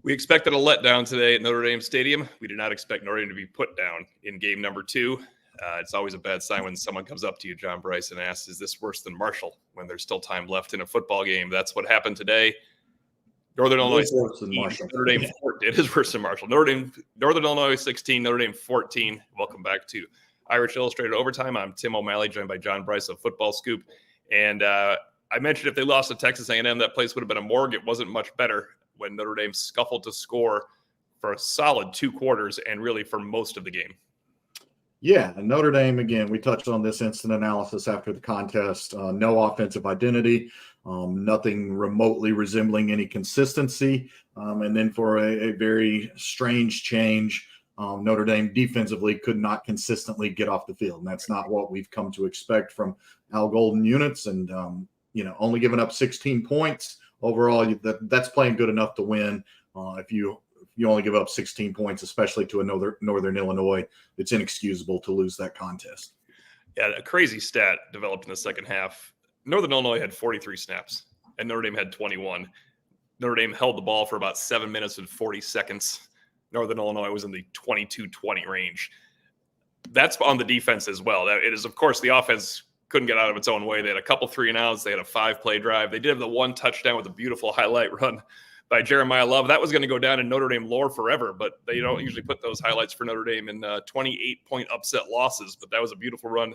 We expected a letdown today at Notre Dame Stadium. We did not expect Notre Dame to be put down in game number 2. It's always a bad sign when someone comes up to you, John Brice, and asks, is this worse than Marshall when there's still time left in a football game? That's what happened today. Northern Illinois 16, Notre Dame 14. It is worse than Marshall. Northern Illinois 16, Notre Dame 14. Welcome back to Irish Illustrated Overtime. I'm Tim O'Malley, joined by John Brice of Football Scoop. And I mentioned if they lost to Texas A&M, that place would have been a morgue. It wasn't much better when Notre Dame scuffled to score for a solid 2 quarters and really for most of the game. Yeah, and Notre Dame, again, we touched on this instant analysis after the contest. No offensive identity, nothing remotely resembling any consistency. And then for a very strange change, Notre Dame defensively could not consistently get off the field. And that's not what we've come to expect from Al Golden units. And, only giving up 16 points. Overall, that's playing good enough to win. If you only give up 16 points, especially to a Northern Illinois, it's inexcusable to lose that contest. Yeah, a crazy stat developed in the second half. Northern Illinois had 43 snaps, and Notre Dame had 21. Notre Dame held the ball for about 7 minutes and 40 seconds. Northern Illinois was in the 22-20 range. That's on the defense as well. It is, of course, the offense couldn't get out of its own way. They had a couple 3-and-outs. They had a 5-play drive. They did have the 1 touchdown with a beautiful highlight run by Jeremiah Love. That was going to go down in Notre Dame lore forever, but they don't usually put those highlights for Notre Dame in 28-point upset losses. But that was a beautiful run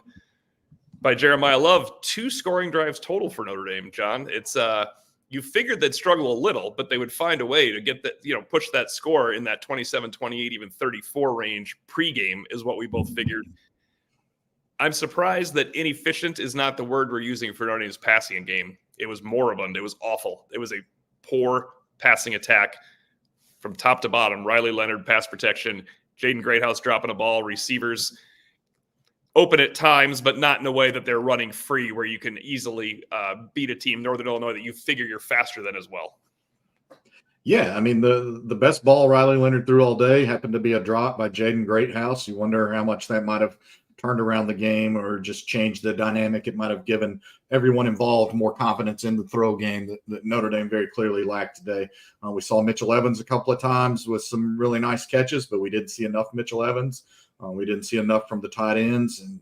by Jeremiah Love. 2 scoring drives total for Notre Dame, John. It's you figured they'd struggle a little, but they would find a way to get that, push that score in that 27, 28, even 34 range pregame is what we both figured. I'm surprised that inefficient is not the word we're using for Notre Dame's passing game. It was moribund. It was awful. It was a poor passing attack from top to bottom. Riley Leonard, pass protection. Jaden Greathouse dropping a ball. Receivers open at times, but not in a way that they're running free where you can easily beat a team, Northern Illinois, that you figure you're faster than as well. Yeah, I mean, the best ball Riley Leonard threw all day happened to be a drop by Jaden Greathouse. You wonder how much that might have turned around the game or just changed the dynamic. It might have given everyone involved more confidence in the throw game that Notre Dame very clearly lacked today. We saw Mitchell Evans a couple of times with some really nice catches, but we didn't see enough Mitchell Evans. We didn't see enough from the tight ends, and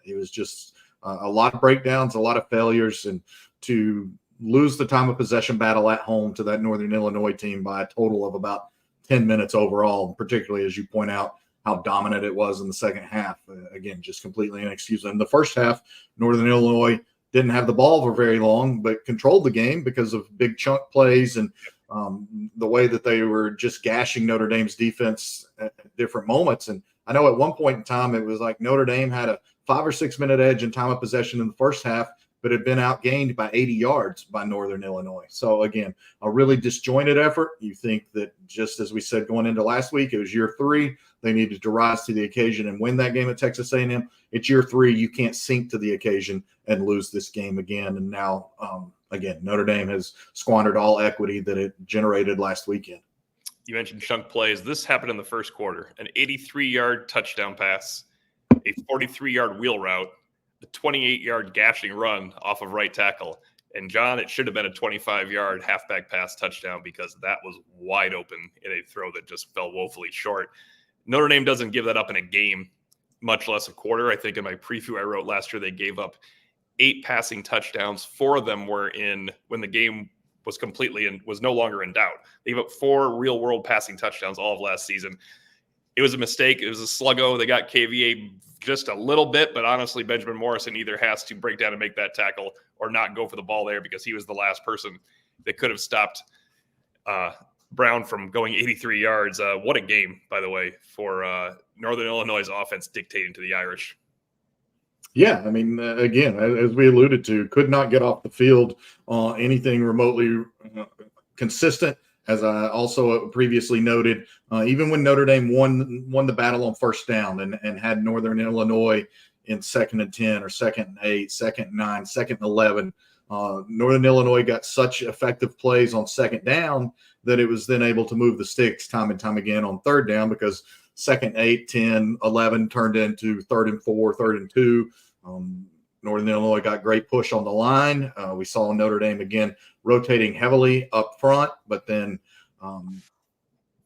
it was just a lot of breakdowns, a lot of failures, and to lose the time of possession battle at home to that Northern Illinois team by a total of about 10 minutes overall, particularly as you point out, how dominant it was in the second half. Again, just completely inexcusable. In the first half, Northern Illinois didn't have the ball for very long, but controlled the game because of big chunk plays and the way that they were just gashing Notre Dame's defense at different moments. And I know at one point in time, it was like Notre Dame had a 5 or 6 minute edge in time of possession in the first half, but had been outgained by 80 yards by Northern Illinois. So, again, a really disjointed effort. You think that, just as we said going into last week, it was year 3. They needed to rise to the occasion and win that game at Texas A&M. It's year 3. You can't sink to the occasion and lose this game again. And now, again, Notre Dame has squandered all equity that it generated last weekend. You mentioned chunk plays. This happened in the first quarter. An 83-yard touchdown pass, a 43-yard wheel route, a 28-yard gashing run off of right tackle. And, John, it should have been a 25-yard halfback pass touchdown because that was wide open in a throw that just fell woefully short. Notre Dame doesn't give that up in a game, much less a quarter. I think in my preview I wrote last year they gave up 8 passing touchdowns. 4 of them were in when the game was completely and was no longer in doubt. They gave up 4 real-world passing touchdowns all of last season. It was a mistake. It was a sluggo. They got KVA just a little bit, but honestly, Benjamin Morrison either has to break down and make that tackle or not go for the ball there because he was the last person that could have stopped Brown from going 83 yards. What a game, by the way, for Northern Illinois' offense dictating to the Irish. Yeah, I mean, again, as we alluded to, could not get off the field anything remotely consistent. As I also previously noted, even when Notre Dame won the battle on first down and had Northern Illinois in 2nd and 10 or 2nd and 8, 2nd and 9, 2nd and 11, Northern Illinois got such effective plays on 2nd down that it was then able to move the sticks time and time again on 3rd down because 2nd, 8, 10, 11 turned into 3rd and 4, 3rd and 2. Northern Illinois got great push on the line. We saw Notre Dame again rotating heavily up front, but then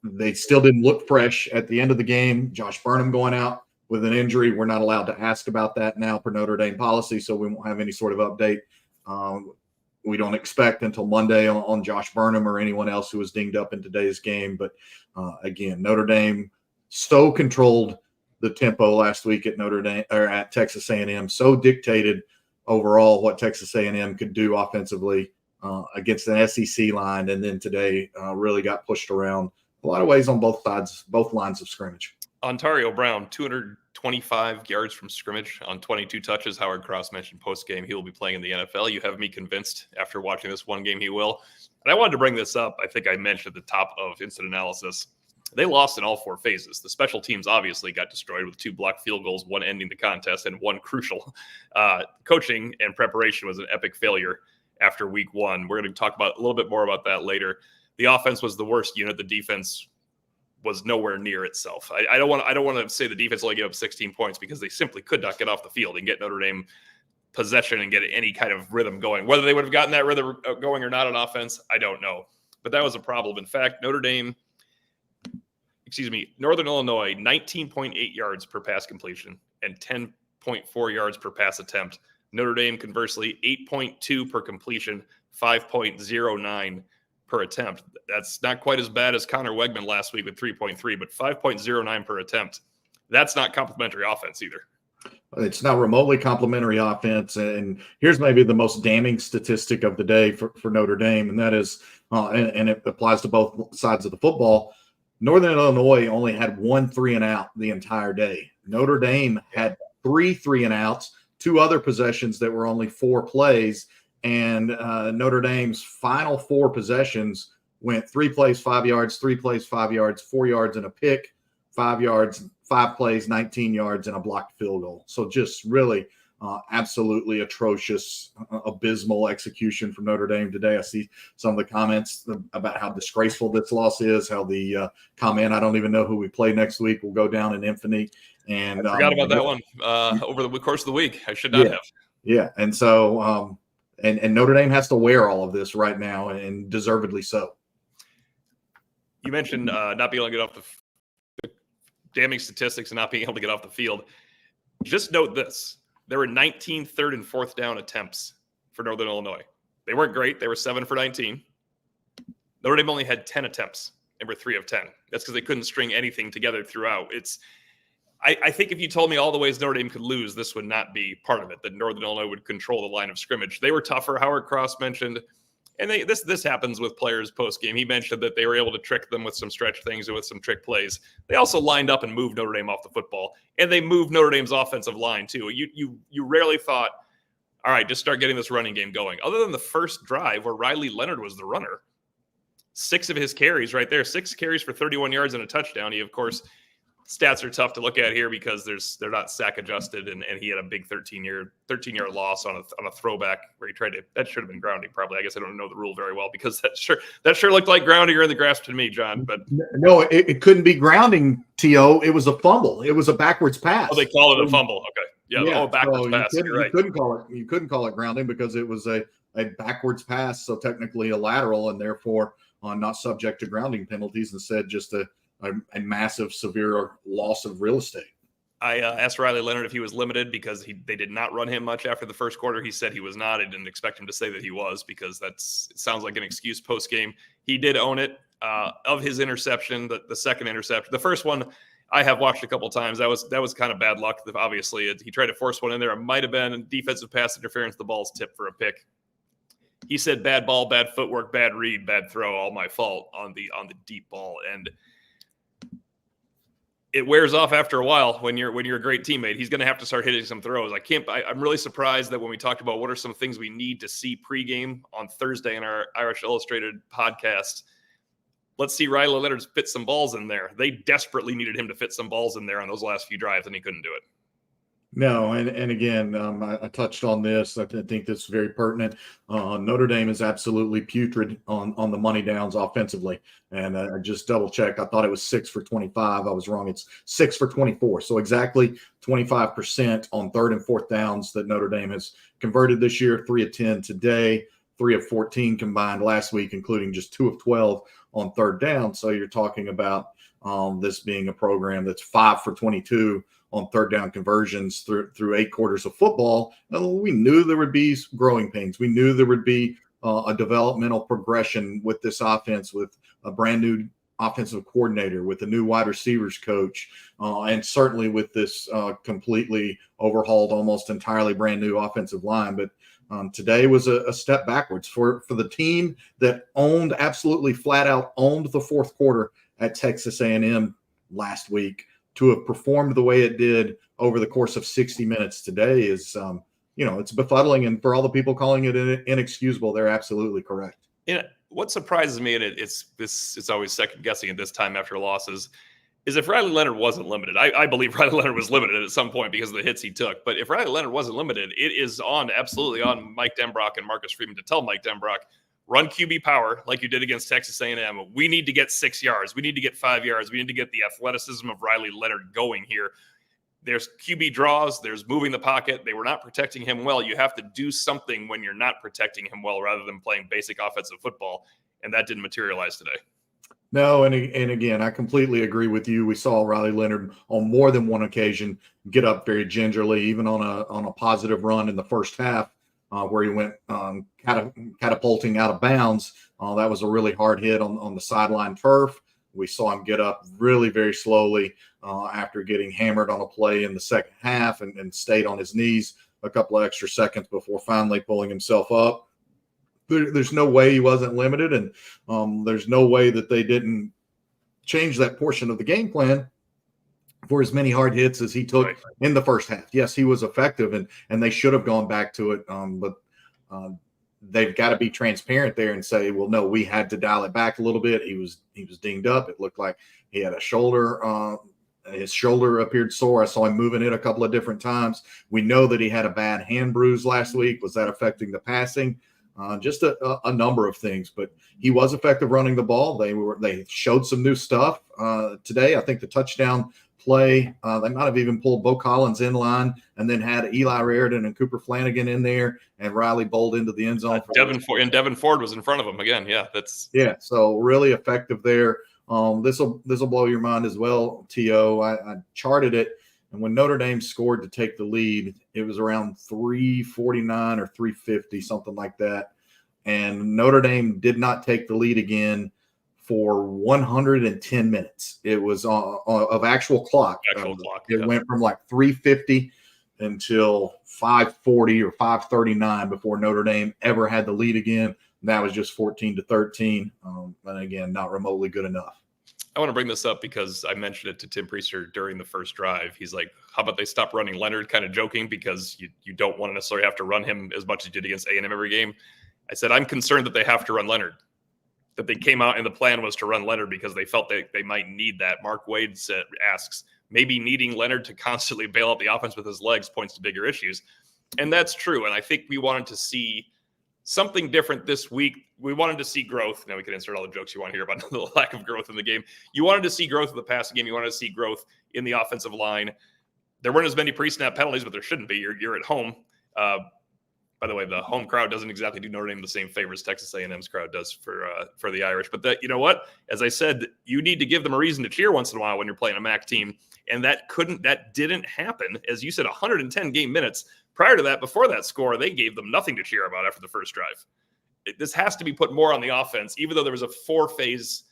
They still didn't look fresh at the end of the game. Josh Burnham going out with an injury. We're not allowed to ask about that now per Notre Dame policy, so we won't have any sort of update. We don't expect until Monday on Josh Burnham or anyone else who was dinged up in today's game. But again, Notre Dame so controlled the tempo last week at Notre Dame or at Texas A&M, so dictated overall what Texas A&M could do offensively against an SEC line, and then today really got pushed around a lot of ways on both sides, both lines of scrimmage. Ontario Brown, 225 yards from scrimmage on 22 touches. Howard Cross mentioned post-game he will be playing in the NFL. You have me convinced after watching this one game he will. And I wanted to bring this up. I think I mentioned at the top of instant analysis. They lost in all four phases. The special teams obviously got destroyed with 2 blocked field goals, one ending the contest, and one crucial. Coaching and preparation was an epic failure after week 1. We're going to talk about a little bit more about that later. The offense was the worst unit. The defense was nowhere near itself. I don't want to say the defense only gave up 16 points because they simply could not get off the field and get Notre Dame possession and get any kind of rhythm going. Whether they would have gotten that rhythm going or not on offense, I don't know. But that was a problem. In fact, Northern Illinois, 19.8 yards per pass completion and 10.4 yards per pass attempt. Notre Dame, conversely, 8.2 per completion, 5.09 per attempt. That's not quite as bad as Connor Wegman last week with 3.3, but 5.09 per attempt. That's not complimentary offense either. It's not remotely complimentary offense. And here's maybe the most damning statistic of the day for Notre Dame, and that is, and it applies to both sides of the football, Northern Illinois only had 1 3-and-out the entire day. Notre Dame had 3 3-and-outs, 2 other possessions that were only 4 plays, and Notre Dame's final 4 possessions went 3 plays, 5 yards, 3 plays, 5 yards, 4 yards and a pick, 5 yards, 5 plays, 19 yards, and a blocked field goal. So just really absolutely atrocious, abysmal execution from Notre Dame today. I see some of the comments about how disgraceful this loss is, how the comment, I don't even know who we play next week, will go down in infamy. And I forgot about that one over the course of the week. I should not have. Yeah, and so and Notre Dame has to wear all of this right now, and deservedly so. You mentioned not being able to get off the damning statistics and not being able to get off the field. Just note this. There were 19 third and fourth down attempts for Northern Illinois. They weren't great. They were 7 for 19. Notre Dame only had 10 attempts and were 3 of 10. That's because they couldn't string anything together throughout. I think if you told me all the ways Notre Dame could lose, this would not be part of it, that Northern Illinois would control the line of scrimmage. They were tougher, Howard Cross mentioned. And this happens with players post-game. He mentioned that they were able to trick them with some stretch things and with some trick plays. They also lined up and moved Notre Dame off the football. And they moved Notre Dame's offensive line, too. You rarely thought, all right, just start getting this running game going. Other than the first drive where Leonard was the runner. 6 of his carries right there. 6 carries for 31 yards and a touchdown. He, of course, stats are tough to look at here because they're not sack adjusted, and he had a big 13-yard loss on a throwback where he tried to, that should have been grounding probably. I guess I don't know the rule very well because that sure looked like grounding or in the grasp to me, John. But no, it couldn't be grounding, T.O. It was a fumble. It was a backwards pass. Oh, they call it a fumble. Okay. Yeah. Backwards pass. You're right. You couldn't call it grounding because it was a backwards pass, so technically a lateral, and therefore not subject to grounding penalties. Instead, just a massive, severe loss of real estate. I asked Leonard if he was limited because they did not run him much after the first quarter. He said he was not. I didn't expect him to say that he was because it sounds like an excuse post-game. He did own it. Of his interception, the second interception. The first one I have watched a couple times. That was kind of bad luck. Obviously, he tried to force one in there. It might have been defensive pass interference. The ball's tipped for a pick. He said bad ball, bad footwork, bad read, bad throw, all my fault on the deep ball. And it wears off after a while when you're a great teammate. He's going to have to start hitting some throws. I'm really surprised that when we talked about what are some things we need to see pregame on Thursday in our Irish Illustrated podcast, let's see Riley Leonard fit some balls in there. They desperately needed him to fit some balls in there on those last few drives, and he couldn't do it. No, and again, I touched on this. I think this is very pertinent. Notre Dame is absolutely putrid on the money downs offensively. And I just double-checked. I thought it was 6 for 25. I was wrong. It's 6 for 24. So exactly 25% on third and fourth downs that Notre Dame has converted this year, 3 of 10 today. 3 of 14 combined last week, including just 2 of 12 on third down. So you're talking about this being a program that's 5 for 22 on third down conversions through 8 quarters of football. And we knew there would be growing pains. We knew there would be a developmental progression with this offense, with a brand new offensive coordinator, with a new wide receivers coach, and certainly with this completely overhauled, almost entirely brand new offensive line. But today was a step backwards for the team that absolutely flat out owned the fourth quarter at Texas A&M last week. To have performed the way it did over the course of 60 minutes today is, it's befuddling. And for all the people calling it inexcusable, they're absolutely correct. Yeah. What surprises me, and it's always second guessing at this time after losses, is if Riley Leonard wasn't limited. I believe Riley Leonard was limited at some point because of the hits he took. But if Riley Leonard wasn't limited, it is absolutely on Mike Denbrock and Marcus Freeman to tell Mike Denbrock, run QB power like you did against Texas A&M. We need to get 6 yards. We need to get 5 yards. We need to get the athleticism of Riley Leonard going here. There's QB draws. There's moving the pocket. They were not protecting him well. You have to do something when you're not protecting him well rather than playing basic offensive football, and that didn't materialize today. No, and again, I completely agree with you. We saw Riley Leonard on more than one occasion get up very gingerly, even on a positive run in the first half where he went catapulting out of bounds. That was a really hard hit on the sideline turf. We saw him get up really very slowly after getting hammered on a play in the second half and stayed on his knees a couple of extra seconds before finally pulling himself up. There's no way he wasn't limited, and there's no way that they didn't change that portion of the game plan for as many hard hits as he took in the first half. Yes, he was effective, and they should have gone back to it, but they've got to be transparent there and say, well, no, we had to dial it back a little bit. He was dinged up. It looked like he had a shoulder. His shoulder appeared sore. I saw him moving it a couple of different times. We know that he had a bad hand bruise last week. Was that affecting the passing? Just a number of things, but he was effective running the ball. They showed some new stuff today. I think the touchdown play, they might have even pulled Bo Collins in line and then had Eli Raridan and Cooper Flanagan in there, and Riley bowled into the end zone. Devin Ford was in front of him again. Yeah, so really effective there. This will blow your mind as well, T.O. I charted it. And when Notre Dame scored to take the lead, it was around 3:49 or 3:50, something like that. And Notre Dame did not take the lead again for 110 minutes. It was of actual clock. It went from like 3:50 until 5:40 or 5:39 before Notre Dame ever had the lead again. And that was just 14-13. And again, not remotely good enough. I want to bring this up because I mentioned it to Tim Prister during the first drive. He's like, how about they stop running Leonard, kind of joking, because you don't want to necessarily have to run him as much as you did against A&M every game. I said, I'm concerned that they have to run Leonard, that they came out and the plan was to run Leonard because they felt they might need that. Mark Wade asks, maybe needing Leonard to constantly bail out the offense with his legs points to bigger issues. And that's true. And I think we wanted to see something different this week. We wanted to see growth. Now we can insert all the jokes you want to hear about the lack of growth in the game. You wanted to see growth in the passing game. You wanted to see growth in the offensive line. There weren't as many pre-snap penalties, but there shouldn't be. You're at home. By the way, the home crowd doesn't exactly do Notre Dame the same favor as Texas A&M's crowd does for the Irish. But you know what? As I said, you need to give them a reason to cheer once in a while when you're playing a MAC team, and that didn't happen. As you said, 110 game minutes. Prior to that, before that score, they gave them nothing to cheer about after the first drive. This has to be put more on the offense, even though there was a 4-phase,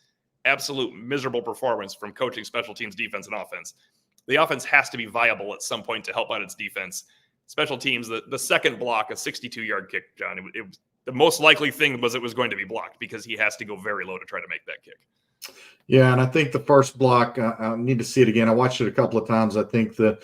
absolute miserable performance from coaching, special teams, defense, and offense. The offense has to be viable at some point to help out its defense. Special teams, the second block, a 62-yard kick, John, it was the most likely thing was it was going to be blocked because he has to go very low to try to make that kick. Yeah, and I think the first block, I need to see it again. I watched it a couple of times. I think the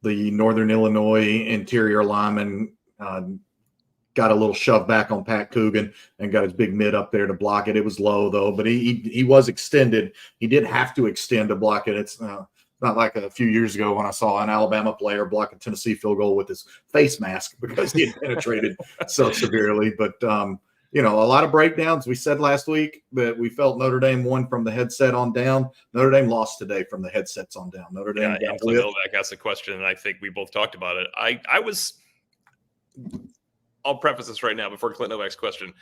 Northern Illinois interior lineman got a little shove back on Pat Coogan and got his big mid up there to block it. It was low, though, but he was extended. He did have to extend to block it. It's not like a few years ago when I saw an Alabama player block a Tennessee field goal with his face mask because he had penetrated so severely. But, a lot of breakdowns. We said last week that we felt Notre Dame won from the headset on down. Notre Dame lost today from the headsets on down. Notre Dame got Novak asked the question, and I think we both talked about it. I was I'll preface this right now before Clint Novak's question.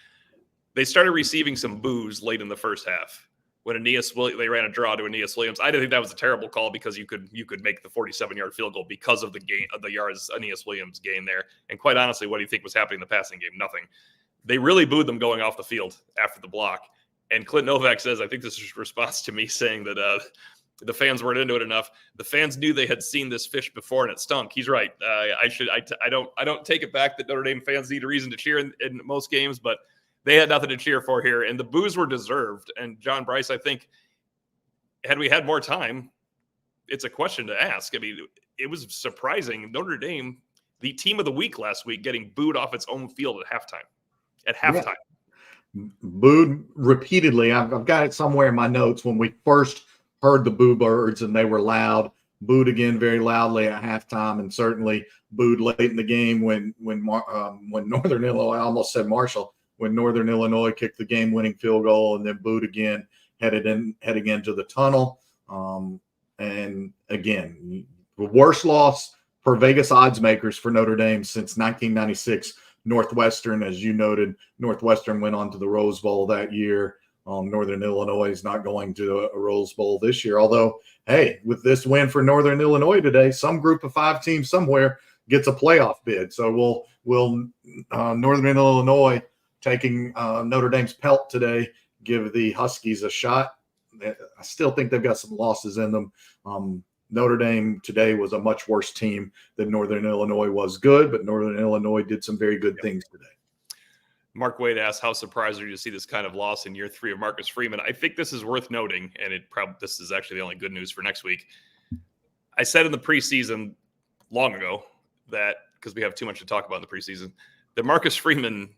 They started receiving some boos late in the first half when they ran a draw to Aeneas Williams. I didn't think that was a terrible call because you could make the 47-yard field goal because of the yards Aeneas Williams gained there. And quite honestly, what do you think was happening in the passing game? Nothing. They really booed them going off the field after the block. And Clint Novak says, I think this is a response to me saying that the fans weren't into it enough. The fans knew they had seen this fish before and it stunk. He's right. I don't take it back that Notre Dame fans need a reason to cheer in most games, but they had nothing to cheer for here, and the boos were deserved. And John Brice, I think, had we had more time, it's a question to ask. I mean, it was surprising. Notre Dame, the team of the week last week, getting booed off its own field at halftime. Yeah. Booed repeatedly. I've got it somewhere in my notes when we first heard the boo birds, and they were loud. Booed again very loudly at halftime, and certainly booed late in the game when Northern Illinois, I almost said Marshall, when Northern Illinois kicked the game-winning field goal, and then booed again, heading into the tunnel. And again, the worst loss for Vegas odds makers for Notre Dame since 1996. Northwestern, as you noted, Northwestern went on to the Rose Bowl that year. Northern Illinois is not going to a Rose Bowl this year. Although, hey, with this win for Northern Illinois today, some group of 5 teams somewhere gets a playoff bid. So will Northern Illinois, taking Notre Dame's pelt today, give the Huskies a shot? I still think they've got some losses in them. Notre Dame today was a much worse team than Northern Illinois was good, but Northern Illinois did some very good things today. Mark Wade asked, how surprised are you to see this kind of loss in year 3 of Marcus Freeman? I think this is worth noting, and this is actually the only good news for next week. I said in the preseason long ago that, because we have too much to talk about in the preseason, that Marcus Freeman,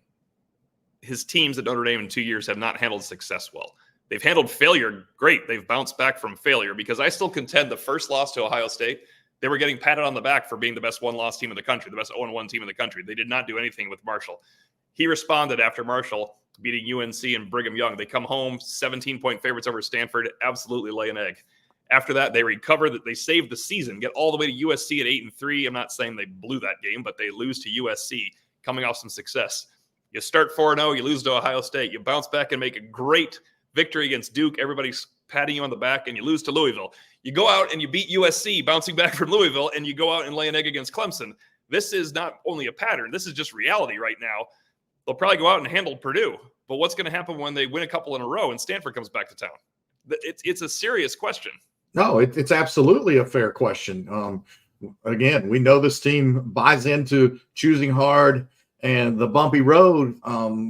his teams at Notre Dame in 2 years have not handled success well. They've handled failure great. They've bounced back from failure, because I still contend the first loss to Ohio State, they were getting patted on the back for being the best one-loss team in the country, the best 0-1 team in the country. They did not do anything with Marshall. He responded after Marshall beating UNC and Brigham Young. They come home 17-point favorites over Stanford, absolutely lay an egg. After that, they recover, that they saved the season, get all the way to USC at 8-3. I'm not saying they blew that game, but they lose to USC coming off some success. You start 4-0, you lose to Ohio State. You bounce back and make a great victory against Duke. Everybody's patting you on the back, and you lose to Louisville. You go out and you beat USC, bouncing back from Louisville, and you go out and lay an egg against Clemson. This is not only a pattern. This is just reality right now. They'll probably go out and handle Purdue. But what's going to happen when they win a couple in a row and Stanford comes back to town? It's a serious question. No, it's absolutely a fair question. Again, we know this team buys into choosing hard and the bumpy road,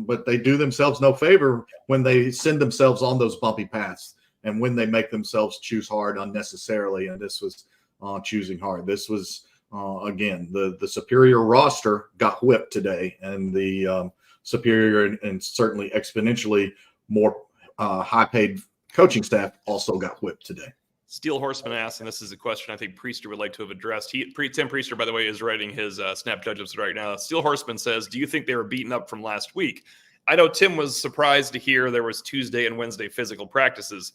but they do themselves no favor when they send themselves on those bumpy paths and when they make themselves choose hard unnecessarily. And this was choosing hard. This was, again, the superior roster got whipped today, and the superior and certainly exponentially more high-paid coaching staff also got whipped today. Steel Horseman asks, and this is a question I think Priester would like to have addressed. Tim Priester, by the way, is writing his snap judgments right now. Steel Horseman says, do you think they were beaten up from last week? I know Tim was surprised to hear there was Tuesday and Wednesday physical practices.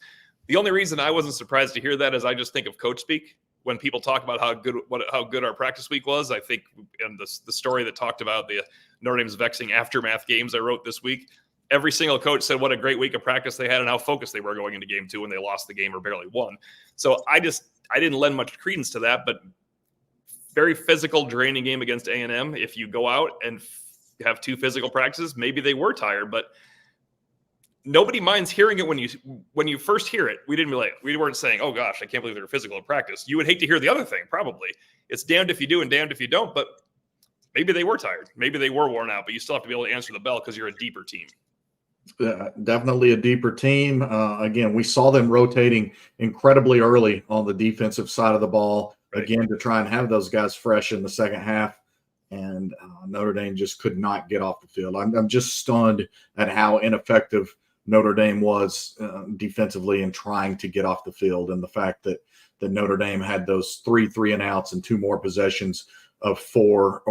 The only reason I wasn't surprised to hear that is I just think of coach speak. When people talk about how good our practice week was, I think, and the story that talked about the Notre Dame's vexing aftermath games I wrote this week, every single coach said what a great week of practice they had and how focused they were going into game 2 when they lost the game or barely won. So I didn't lend much credence to that, but very physical, draining game against A&M. If you go out and have 2 physical practices, maybe they were tired, but nobody minds hearing it when you first hear it. We weren't saying, oh gosh, I can't believe they were physical in practice. You would hate to hear the other thing, probably. It's damned if you do and damned if you don't, but maybe they were tired. Maybe they were worn out, but you still have to be able to answer the bell because you're a deeper team. Definitely a deeper team. Again, we saw them rotating incredibly early on the defensive side of the ball, right, again, to try and have those guys fresh in the second half. And Notre Dame just could not get off the field. I'm just stunned at how ineffective Notre Dame was defensively in trying to get off the field, and the fact that Notre Dame had those 3 and outs and 2 more possessions of 4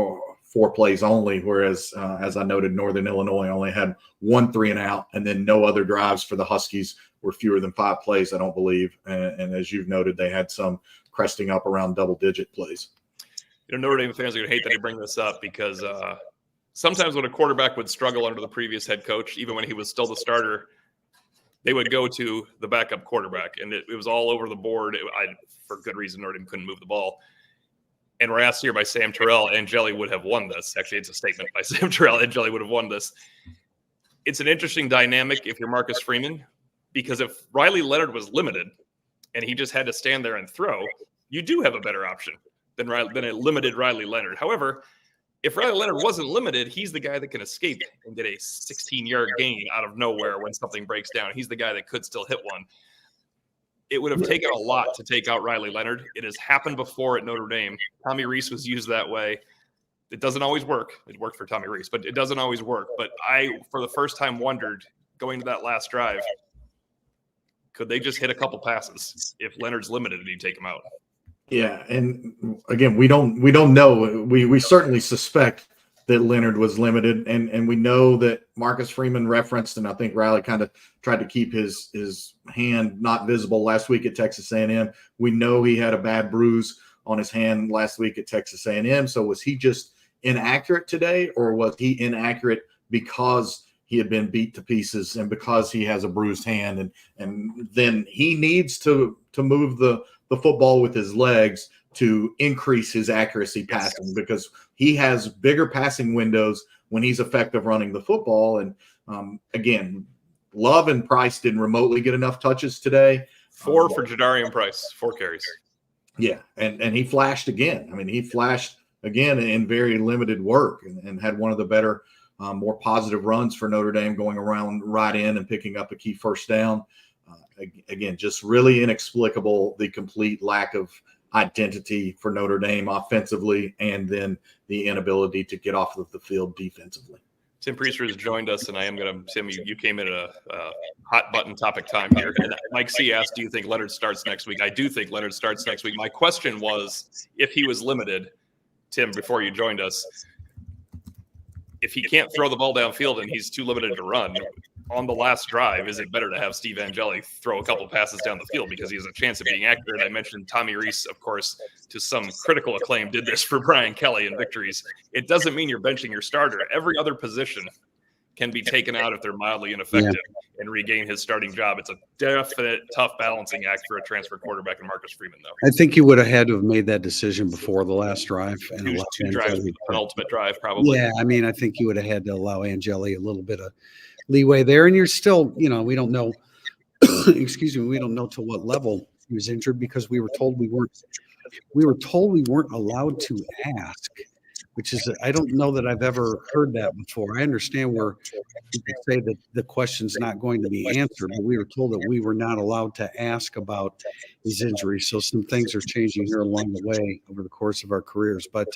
plays only, whereas as I noted, Northern Illinois only had 1 3 and out, and then no other drives for the Huskies were fewer than 5 plays, I don't believe. And as you've noted, they had some cresting up around double-digit plays. Notre Dame fans are going to hate that I bring this up because sometimes when a quarterback would struggle under the previous head coach, even when he was still the starter, they would go to the backup quarterback, and it was all over the board. For good reason, Notre Dame couldn't move the ball. And we're asked here by Sam Terrell, Angeli would have won this. Actually, it's a statement by Sam Terrell. Angeli would have won this. It's an interesting dynamic if you're Marcus Freeman, because if Riley Leonard was limited and he just had to stand there and throw, you do have a better option than a limited Riley Leonard. However, if Riley Leonard wasn't limited, he's the guy that can escape and get a 16-yard gain out of nowhere when something breaks down. He's the guy that could still hit one. It would have taken a lot to take out Riley Leonard. It has happened before at Notre Dame. Tommy Rees was used that way. It doesn't always work. It worked for Tommy Rees, but it doesn't always work. But I, for the first time, wondered going to that last drive, could they just hit a couple passes? If Leonard's limited, do you take him out? Yeah, and again, we don't know. We certainly suspect that Leonard was limited, and we know that Marcus Freeman referenced, and I think Riley kind of tried to keep his hand not visible last week at Texas A&M. We know he had a bad bruise on his hand last week at Texas A&M. So was he just inaccurate today, or was he inaccurate because he had been beat to pieces and because he has a bruised hand, and then he needs to move the football with his legs to increase his accuracy passing, because he has bigger passing windows when he's effective running the football. And again, Love and Price didn't remotely get enough touches today. 4 for Jadarian Price, 4 carries. Yeah, and he flashed again. I mean, he flashed again in very limited work and had one of the better, more positive runs for Notre Dame, going around right in and picking up a key first down. Again, just really inexplicable, the complete lack of identity for Notre Dame offensively, and then the inability to get off of the field defensively. Tim Priester has joined us, and I am going to, Tim, you came in at a hot button topic time here. And Mike C. asked, do you think Leonard starts next week? I do think Leonard starts next week. My question was, if he was limited, Tim, before you joined us, if he can't throw the ball downfield and he's too limited to run, on the last drive, is it better to have Steve Angeli throw a couple passes down the field because he has a chance of being accurate? I mentioned Tommy Rees, of course, to some critical acclaim, did this for Brian Kelly in victories. It doesn't mean you're benching your starter. Every other position can be taken out if they're mildly ineffective and regain his starting job. It's a definite tough balancing act for a transfer quarterback in Marcus Freeman, though. I think you would have had to have made that decision before the last drive. And two drives, an ultimate drive, probably. Yeah, I mean, I think you would have had to allow Angeli a little bit of leeway there. And you're still, we don't know, excuse me, we don't know to what level he was injured, because we were told we weren't allowed to ask, which is, I don't know that I've ever heard that before. I understand where you could say that the question's not going to be answered, but we were told that we were not allowed to ask about his injury. So some things are changing here along the way over the course of our careers. But,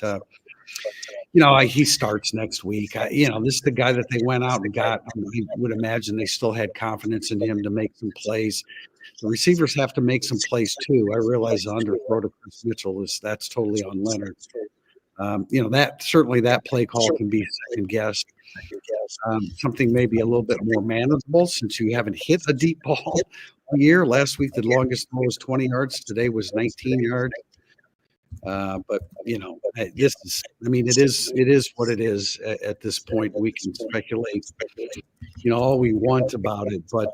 he starts next week. This is the guy that they went out and got. I would imagine they still had confidence in him to make some plays. The receivers have to make some plays too. I realize the underthrow to Chris Mitchell that's totally on Leonard. That play call can be second guessed. Something maybe a little bit more manageable, since you haven't hit a deep ball all year. Last week, the longest ball was 20 yards. Today was 19 yards. But it is what it is at this point. We can speculate, all we want about it, but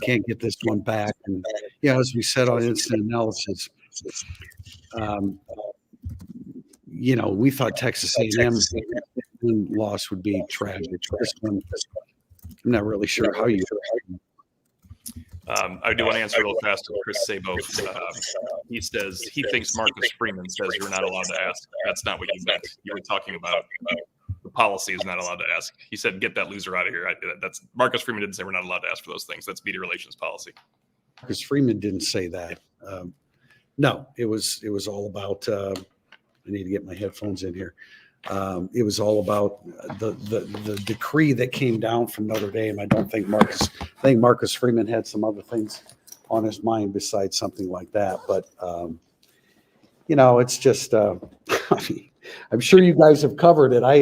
can't get this one back. And as we said on instant analysis, we thought Texas A&M loss would be tragic. This one, I'm not really sure how you. I do want to answer real fast to Chris Sabo. He says he thinks Marcus Freeman says you're not allowed to ask. That's not what you meant. You were talking about the policy is not allowed to ask. He said, "Get that loser out of here." That's Marcus Freeman didn't say we're not allowed to ask for those things. That's media relations policy. Marcus Freeman didn't say that. No, it was all about. I need to get my headphones in here. It was all about the decree that came down from Notre Dame. I think Marcus Freeman had some other things on his mind besides something like that. But it's just. I'm sure you guys have covered it. I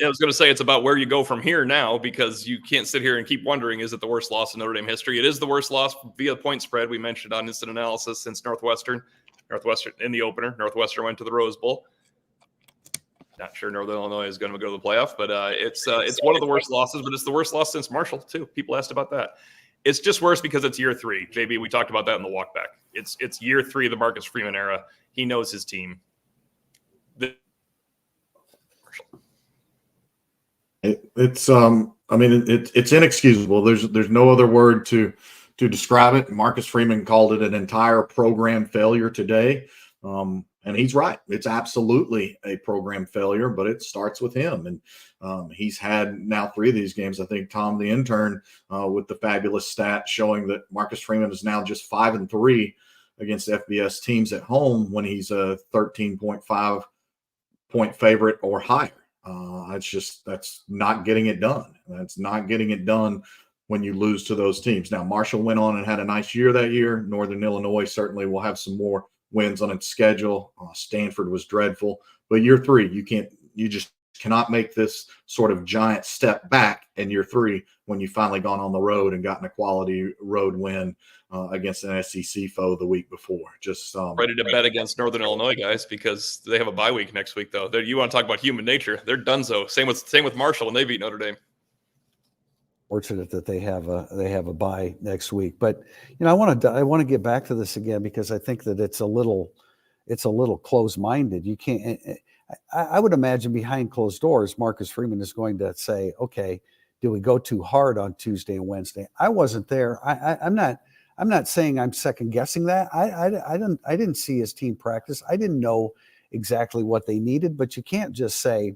was going to say it's about where you go from here now, because you can't sit here and keep wondering, is it the worst loss in Notre Dame history? It is the worst loss via point spread. We mentioned on instant analysis since Northwestern in the opener. Northwestern went to the Rose Bowl. Not sure Northern Illinois is going to go to the playoff, but it's one of the worst losses, but it's the worst loss since Marshall too. People asked about that. It's just worse because it's year 3. JB, we talked about that in the walk back. It's year 3 of the Marcus Freeman era. He knows his team. It's inexcusable. There's no other word to describe it. Marcus Freeman called it an entire program failure today. And he's right. It's absolutely a program failure, but it starts with him. And he's had now 3 of these games. I think Tom, the intern, with the fabulous stat showing that Marcus Freeman is now just 5-3 against FBS teams at home when he's a 13.5 point favorite or higher. That's not getting it done. That's not getting it done when you lose to those teams. Now, Marshall went on and had a nice year that year. Northern Illinois certainly will have some more wins on its schedule. Stanford was dreadful, but year 3, you just cannot make this sort of giant step back in year 3 when you've finally gone on the road and gotten a quality road win against an SEC foe the week before. Just ready to bet against Northern Illinois, guys, because they have a bye week next week. Though you want to talk about human nature? They're donezo. Same with Marshall, and they beat Notre Dame. Fortunate that they have a bye next week, but I want to get back to this again because I think that it's a little closed-minded. You can't. I would imagine behind closed doors, Marcus Freeman is going to say, "Okay, do we go too hard on Tuesday and Wednesday?" I wasn't there. I'm not saying I'm second guessing that. I didn't see his team practice. I didn't know exactly what they needed, but you can't just say,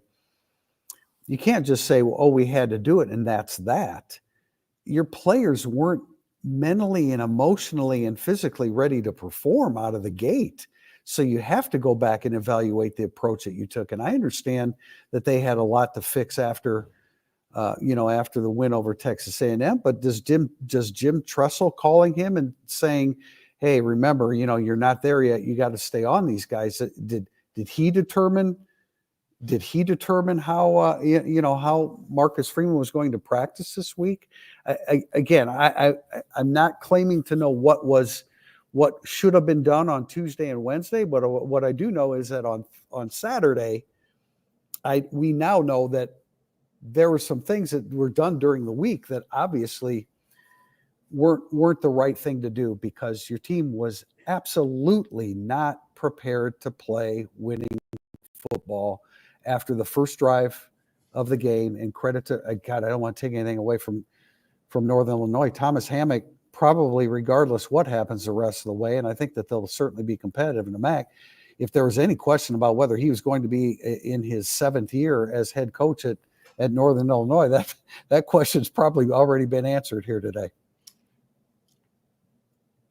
well, oh, we had to do it and that's that. Your players weren't mentally and emotionally and physically ready to perform out of the gate. So you have to go back and evaluate the approach that you took. And I understand that they had a lot to fix after the win over Texas A&M. But does Jim Tressel calling him and saying, "Hey, remember, you're not there yet. You got to stay on these guys." Did he determine how how Marcus Freeman was going to practice this week? I'm not claiming to know what should have been done on Tuesday and Wednesday, but what I do know is that on Saturday, we now know that there were some things that were done during the week that obviously weren't the right thing to do because your team was absolutely not prepared to play winning football after the first drive of the game. And credit to God, I don't want to take anything away from Northern Illinois. Thomas Hammock, probably regardless what happens the rest of the way, and I think that they'll certainly be competitive in the MAC. If there was any question about whether he was going to be in his 7th year as head coach at Northern Illinois, that question's probably already been answered here today.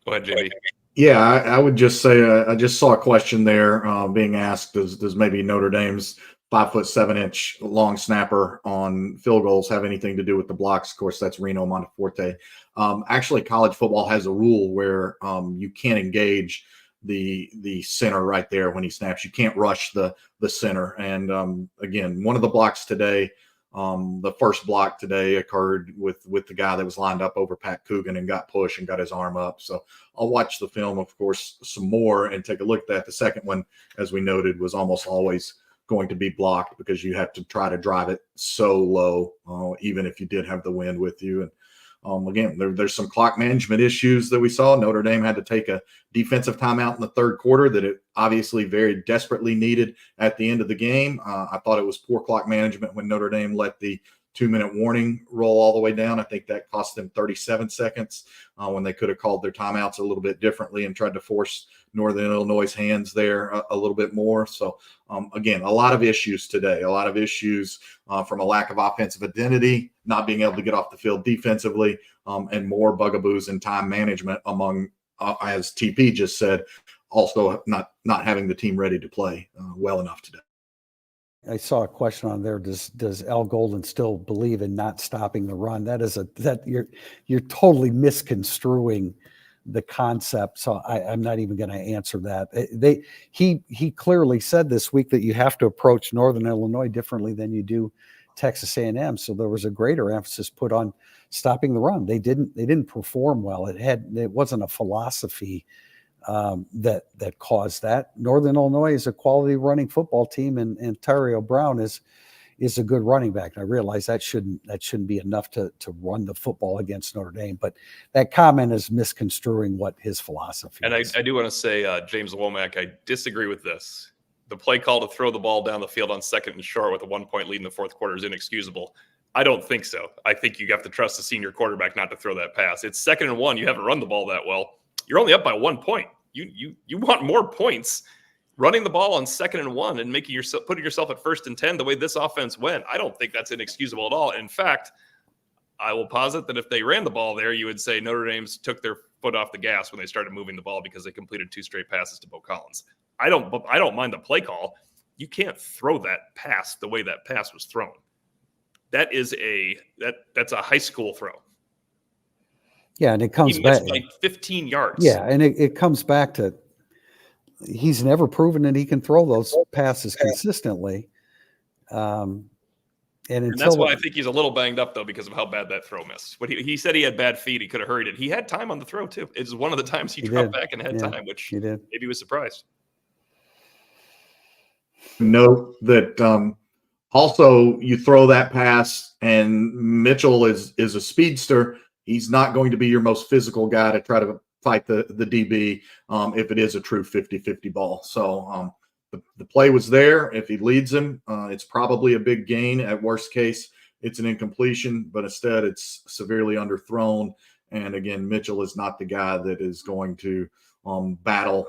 Go ahead, JB. Yeah, I would just say I just saw a question there being asked: Does maybe Notre Dame's 5'7" long snapper on field goals have anything to do with the blocks? Of course, that's Reno Monteforte. Actually, college football has a rule where you can't engage the center right there when he snaps. You can't rush the center. And again, one of the blocks today. The first block today occurred with the guy that was lined up over Pat Coogan and got pushed and got his arm up. So I'll watch the film, of course, some more and take a look at that. The second one, as we noted, was almost always going to be blocked because you have to try to drive it so low, even if you did have the wind with you. And again, there's some clock management issues that we saw. Notre Dame had to take a defensive timeout in the third quarter that it obviously very desperately needed at the end of the game. I thought it was poor clock management when Notre Dame let the 2-minute warning roll all the way down. I think that cost them 37 seconds when they could have called their timeouts a little bit differently and tried to force Northern Illinois' hands there a little bit more. So, again, a lot of issues today, a lot of issues from a lack of offensive identity, not being able to get off the field defensively, and more bugaboos in time management among, as TP just said, also not having the team ready to play well enough today. I saw a question on there. Does Al Golden still believe in not stopping the run? You're totally misconstruing the concept. So I'm not even going to answer that. He clearly said this week that you have to approach Northern Illinois differently than you do Texas A&M. So there was a greater emphasis put on stopping the run. They didn't perform well. It wasn't a philosophy that caused that. Northern Illinois is a quality running football team, and Tario Brown is a good running back. And I realize that shouldn't be enough to run the football against Notre Dame, but that comment is misconstruing what his philosophy is. And I do want to say, James Womack, I disagree with this. The play call to throw the ball down the field on 2nd and short with a 1-point lead in the 4th quarter is inexcusable. I don't think so. I think you have to trust the senior quarterback not to throw that pass. It's 2nd and 1. You haven't run the ball that well. You're only up by 1 point. You want more points. Running the ball on 2nd and 1 and putting yourself at 1st and 10 the way this offense went, I don't think that's inexcusable at all. In fact, I will posit that if they ran the ball there, you would say Notre Dame's took their foot off the gas when they started moving the ball because they completed 2 straight passes to Bo Collins. I don't mind the play call. You can't throw that pass the way that pass was thrown. That's a high school throw. Yeah, and it comes back like 15 yards. Yeah, and it comes back to he's never proven that he can throw those passes consistently. And that's why I think he's a little banged up, though, because of how bad that throw missed. But he said he had bad feet. He could have hurried it. He had time on the throw, too. It's one of the times he dropped back and had time, which maybe he was surprised. Note that also you throw that pass, and Mitchell is a speedster. He's not going to be your most physical guy to try to fight the DB if it is a true 50-50 ball. So the play was there. If he leads him, it's probably a big gain. At worst case, it's an incompletion, but instead it's severely underthrown. And again, Mitchell is not the guy that is going to battle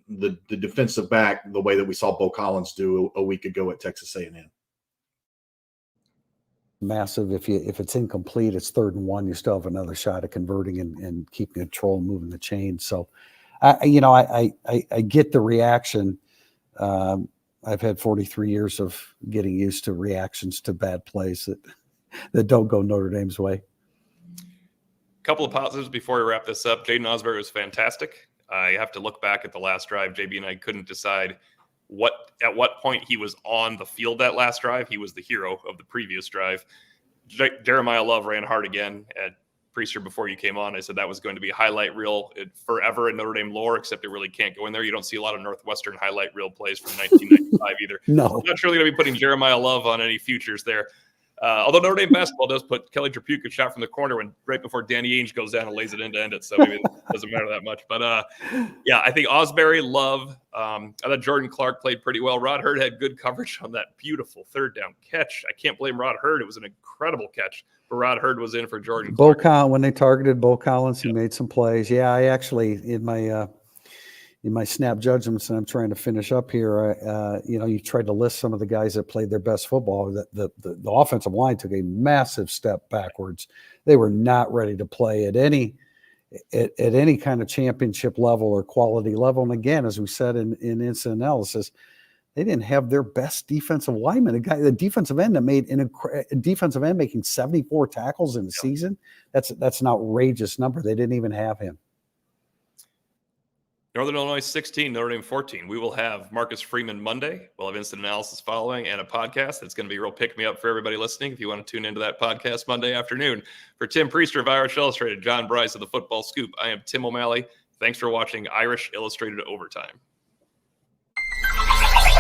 the defensive back the way that we saw Bo Collins do a week ago at Texas A&M. Massive. If it's incomplete, it's 3rd and 1. You still have another shot at converting and keeping control, moving the chain. So, I get the reaction. I've had 43 years of getting used to reactions to bad plays that don't go Notre Dame's way. Couple of positives before we wrap this up. Jaden Osbury was fantastic. I have to look back at the last drive. JB and I couldn't decide at what point he was on the field that last drive. He was the hero of the previous drive. Jeremiah Love ran hard again at Priester before you came on. I said that was going to be a highlight reel forever in Notre Dame lore, except it really can't go in there. You don't see a lot of Northwestern highlight reel plays from 1995 either. No. I'm not sure they're going to be putting Jeremiah Love on any futures there. Although Notre Dame basketball does put Kelly Trapuka shot from the corner right before Danny Ainge goes down and lays it in to end it. So maybe it doesn't matter that much. But I think Osbury, Love. I thought Jordan Clark played pretty well. Rod Hurd had good coverage on that beautiful 3rd down catch. I can't blame Rod Hurd. It was an incredible catch. But Rod Hurd was in for Jordan Clark. When they targeted Bo Collins, he made some plays. Yeah, I actually in my snap judgments, and I'm trying to finish up here. You tried to list some of the guys that played their best football. The offensive line took a massive step backwards. They were not ready to play at any kind of championship level or quality level. And again, as we said in instant analysis, they didn't have their best defensive lineman. The defensive end that made a defensive end making 74 tackles in the season. That's an outrageous number. They didn't even have him. Northern Illinois 16, Notre Dame 14. We will have Marcus Freeman Monday. We'll have instant analysis following and a podcast. It's going to be a real pick-me-up for everybody listening if you want to tune into that podcast Monday afternoon. For Tim Priester of Irish Illustrated, John Brice of the Football Scoop, I am Tim O'Malley. Thanks for watching Irish Illustrated Overtime.